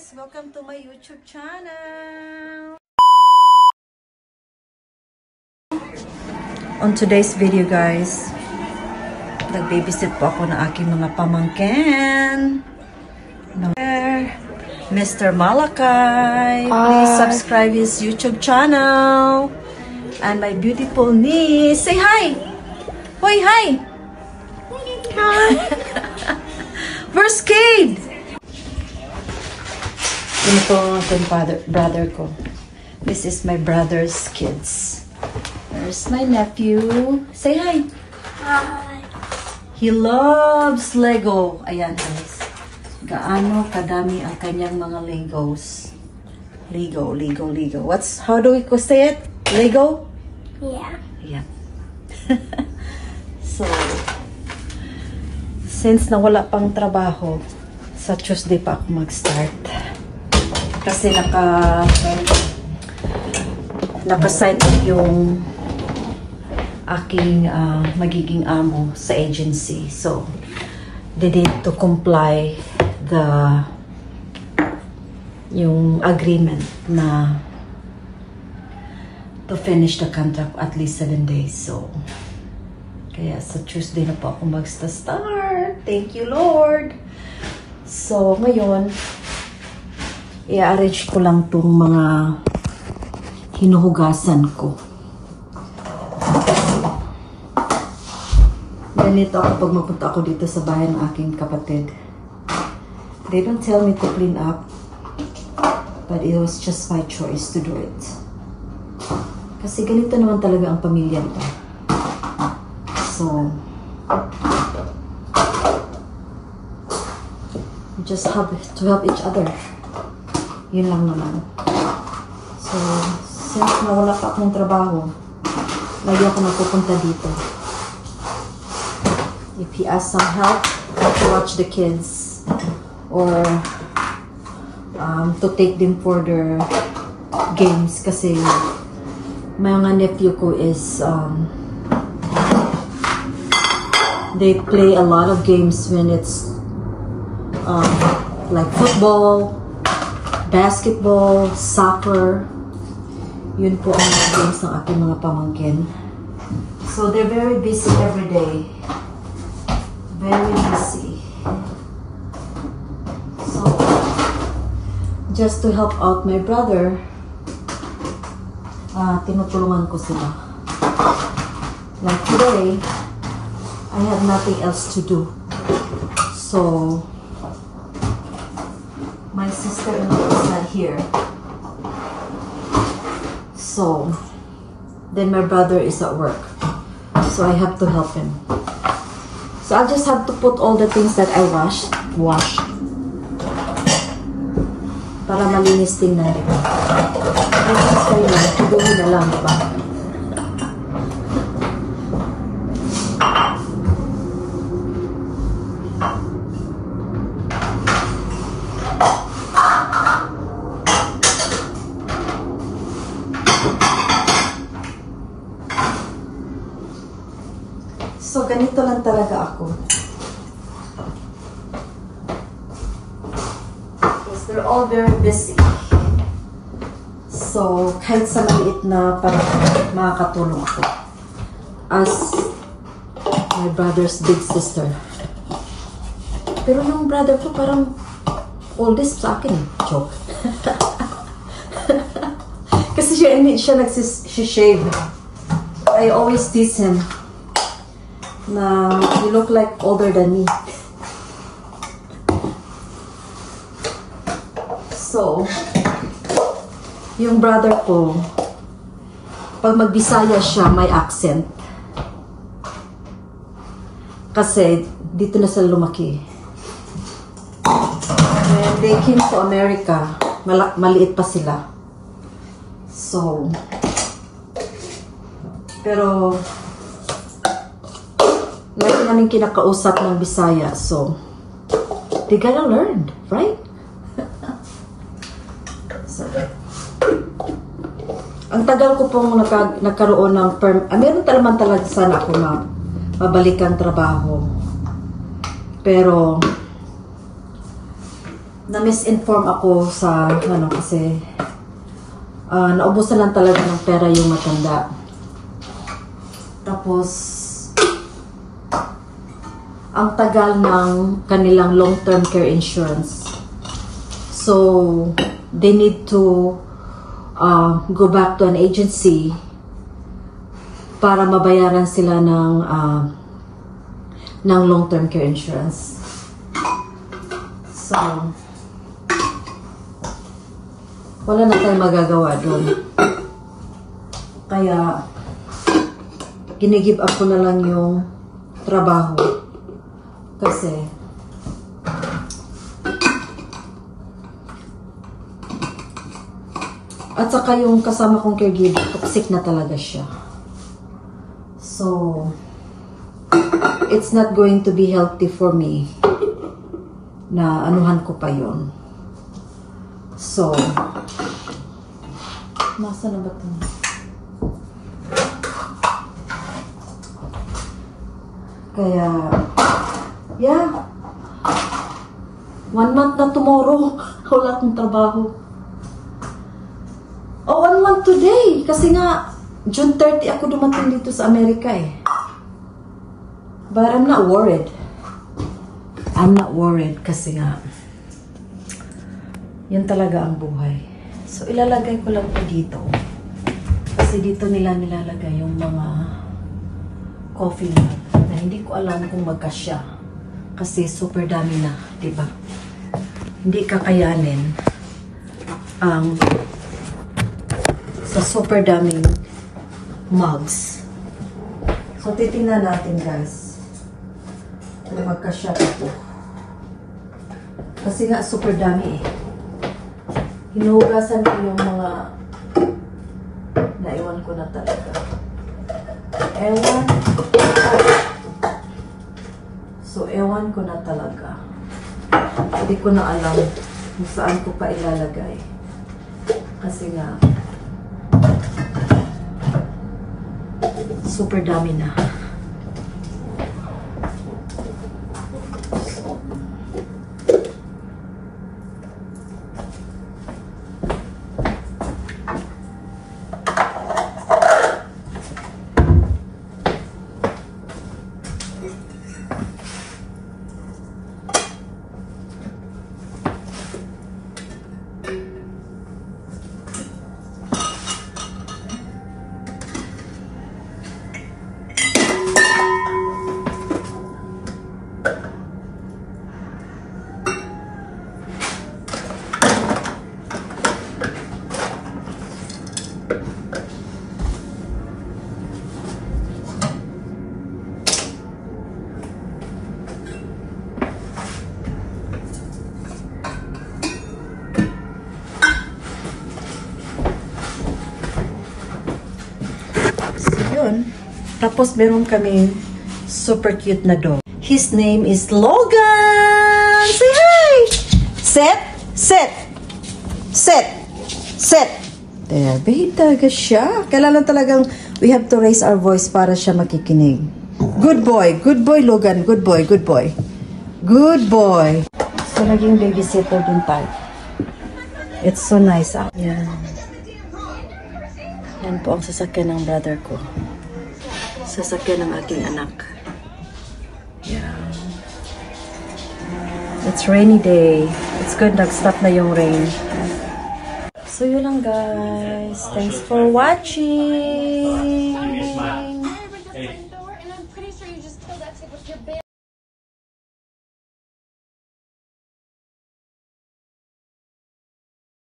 guys! Welcome to my YouTube channel! On today's video guys, nag-babysit po ako ng aking mga pamangkin. Mr. Malakay, please subscribe his YouTube channel. And my beautiful niece, say hi! Hoy, hi! Hi! Where's Cade? Ito ang brother ko. This is my brother's kids. There's my nephew. Say hi. Hi. He loves Lego. Ayan guys. Gaano kadami ang kanyang mga Legos. Lego. How do we say it? Lego? Yeah. Ayan. So, since nawala pang trabaho, sa Tuesday pa ako mag-start. Kasi naka-sign up yung aking magiging amo sa agency. So, they need to comply yung agreement na to finish the contract at least 7 days. So, kaya sa Tuesday na po ako mag-start. Thank you, Lord! So, ngayon, i-arrange ko lang itong mga hinuhugasan ko. Ganito ako pag mapunta ako dito sa bahay ng aking kapatid. They don't tell me to clean up, but it was just my choice to do it. Kasi ganito naman talaga ang pamilya nito. So, we just have to help each other. Yun lang naman. So, since nawala pa akong trabaho, lagi ako napupunta dito. If he asks some help, to watch the kids or to take them for their games kasi mga nephew ko is they play a lot of games when it's like football, basketball, soccer. Yun po ang mga games ng aking mga pamangkin. So they're very busy every day. Very busy. So just to help out my brother, tinutulungan ko sila. Like today, I have nothing else to do. So my sister-in-law is not here. So, then my brother is at work. So I have to help him. So I just have to put all the things that I wash. Para malinis tingnan, diba? Ay, kayo lang. Tubuhin na lang, diba? So, ganito lang talaga ako. Because they're all very busy. So, kahit sa maliit na parang makakatulong ako. As my brother's big sister. Pero yung brother ko parang oldest sa akin. Joke. Kasi siya nagsishave. I always tease him na you look like older than me. So, yung brother ko, pag magbisaya siya, may accent. Kasi, dito na sila lumaki. When they came to America, maliit pa sila. So, pero, lagi namin kinakausap ng Bisaya, so they gotta learn, right? So, ang tagal ko pong nagkaroon ng meron talaman talaga sana ako na mabalikan trabaho. Pero na-misinform ako sa, ano, kasi, naubusan lang talaga ng pera yung matanda. Tapos, ang tagal ng kanilang long-term care insurance. So, they need to go back to an agency para mabayaran sila ng long-term care insurance. So, wala na tayong magagawa doon. Kaya, ginigive up ko na lang yung trabaho. Kasi, at saka yung kasama kong caregiver, toxic na talaga siya. So, it's not going to be healthy for me na anuhan ko pa yun. So, nasa na ba ito? Kaya, yeah. 1 month na tomorrow. Wala akong trabaho. Oh, 1 month today. Kasi nga, June 30 ako dumating dito sa Amerika eh. But I'm not worried. I'm not worried kasi nga, yun talaga ang buhay. So, ilalagay ko lang po dito. Kasi dito nila nilalagay yung mga coffee mug na hindi ko alam kung magkasya. Kasi super dami na, diba? Hindi kakayanin ang sa super daming mugs. So, titingnan natin guys kung magkasya ito. Kasi nga super dami eh. Hinuhugasan ko yung mga naiwan ko na talaga. Ewan. So, ewan ko na talaga. Hindi ko na alam kung saan ko pa ilalagay. Kasi nga, super dami na. Tapos meron kami super cute na dog. His name is Logan! Say hi! Sit! Sit! Sit! Sit! There, babe, talaga siya. Kailangan talagang we have to raise our voice para siya makikinig. Good boy! Good boy, Logan! Good boy! Good boy! Good boy! So, naging babysitter din tayo. It's so nice out. Yan. Yan po ang sasakyan ng brother ko. Sasakyan ng aking anak. Yeah. It's rainy day. It's good, nag-stop na yung rain. So yun lang guys. Thanks for watching.